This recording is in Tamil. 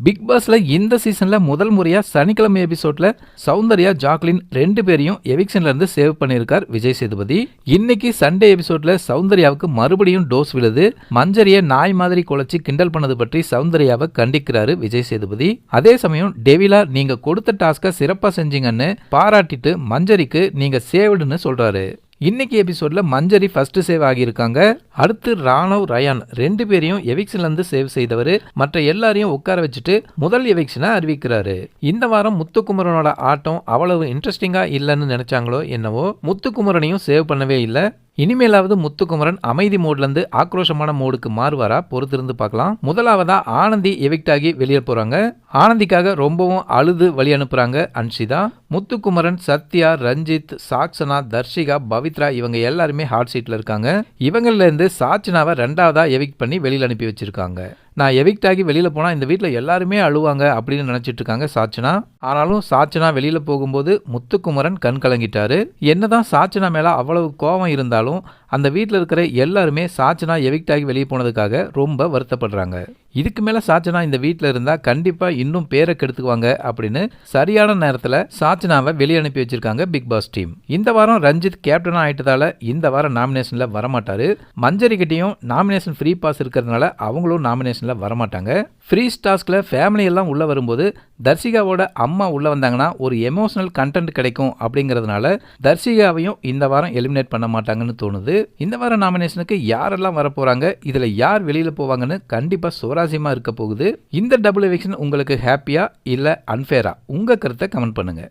பிக் பாஸ்ல இந்த சீசன்ல முதல் முறையா சனிக்கிழமை எபிசோட்ல சௌந்தர்யா ஜாக்லின் 2 பேரையும் எவிக்ஷன்ல இருந்து சேவ் பண்ணியிருக்கார் விஜய் சேதுபதி. இன்னைக்கு சண்டே எபிசோட்ல சௌந்தர்யாவுக்கு மறுபடியும் டோஸ் விழுது. மஞ்சரிய நாய் மாதிரி குலைச்சி கிண்டல் பண்ணது பற்றி சௌந்தர்யாவை கண்டிக்கிறாரு விஜய் சேதுபதி. அதே சமயம் டெவிலா நீங்க கொடுத்த டாஸ்க சிறப்பா செஞ்சீங்கன்னு பாராட்டிட்டு மஞ்சரிக்கு நீங்க சேவ்டுன்னு சொல்றாரு. இன்னைக்கு எபிசோட்ல மஞ்சரி ஃபர்ஸ்ட் சேவ் ஆகியிருக்காங்க. அடுத்து ராணவ் ரயான் 2 பேரையும் எவிக்ஷன்ல இருந்து சேவ் செய்தவர் மற்ற எல்லாரையும் உட்கார வச்சுட்டு முதல் எவிக்ஷனை அறிவிக்கிறாரு. இந்த வாரம் முத்துக்குமரனோட ஆட்டம் அவ்வளவு இன்ட்ரெஸ்டிங்கா இல்லைன்னு நினைச்சாங்களோ என்னவோ, முத்துக்குமரனையும் சேவ் பண்ணவே இல்லை. இனிமேலாவது முத்துக்குமரன் அமைதி மோட்ல இருந்து ஆக்ரோஷமான மோடுக்கு மாறுவாரா, பொறுத்திருந்து பார்க்கலாம். முதலாவதா ஆனந்தி எவிக்ட் ஆகி வெளியே போறாங்க. ஆனந்திக்காக ரொம்பவும் அழுது வழி அனுப்புறாங்க அன்ஷிதா. முத்துக்குமரன், சத்யா, ரஞ்சித், சாக்சனா, தர்ஷிகா, பவித்ரா இவங்க எல்லாருமே ஹாட் சீட்ல இருக்காங்க. இவங்கள்ல இருந்து சாச்சனாவை 2ஆவதா எவிக்ட் பண்ணி வெளியில் அனுப்பி வச்சிருக்காங்க. நான் எவிக்ட் ஆகி வெளியில போனா இந்த வீட்டில் எல்லாருமே அழுவாங்க அப்படின்னு நினைச்சிட்டு இருக்காங்க சாச்சனா. ஆனாலும் சாச்சனா வெளியில போகும்போது முத்துக்குமரன் கண் கலங்கிட்டாரு. என்னதான் சாச்சனா மேல அவ்வளவு கோபம் இருந்தாலும் அந்த வீட்டில் இருக்கிற எல்லாருமே சாச்சனா எவிக்ட் ஆகி வெளியே போனதுக்காக ரொம்ப வருத்தப்படுறாங்க. இதுக்கு மேல சாச்சனா இந்த வீட்டில் இருந்தா கண்டிப்பா இன்னும் பேரை கெடுத்துக்குவாங்க அப்படின்னு சரியான நேரத்தில் சாச்சனாவை வெளியே அனுப்பி வச்சிருக்காங்க பிக் பாஸ் டீம். இந்த வாரம் ரஞ்சித் கேப்டனா ஆயிட்டதால இந்த வாரம் நாமினேஷன்ல வரமாட்டாரு. மஞ்சரி கிட்டையும் நாமினேஷன் ஃப்ரீ பாஸ் இருக்கிறதுனால அவங்களும் நாமினேஷன்ல வரமாட்டாங்க. ஃப்ரீ டாஸ்க்ல ஃபேமிலி எல்லாம் உள்ள வரும்போது தர்ஷிகாவோட அம்மா உள்ள வந்தாங்கன்னா ஒரு எமோஷனல் கண்டென்ட் கிடைக்கும் அப்படிங்கிறதுனால தர்ஷிகாவையும் இந்த வாரம் எலிமினேட் பண்ண மாட்டாங்கன்னு தோணுது. இந்த வாரம் நாமினேஷனுக்கு யாரெல்லாம் வர போறாங்க, இதுல யார் வெளியில போவாங்கன்னு கண்டிப்பா சுவாரஸ்யமா இருக்க போகுது. இந்த டபுள் எவிக்ஷன் உங்களுக்கு ஹாப்பியா இல்ல அன்ஃபேரா? உங்க கருத்தை கமெண்ட் பண்ணுங்க.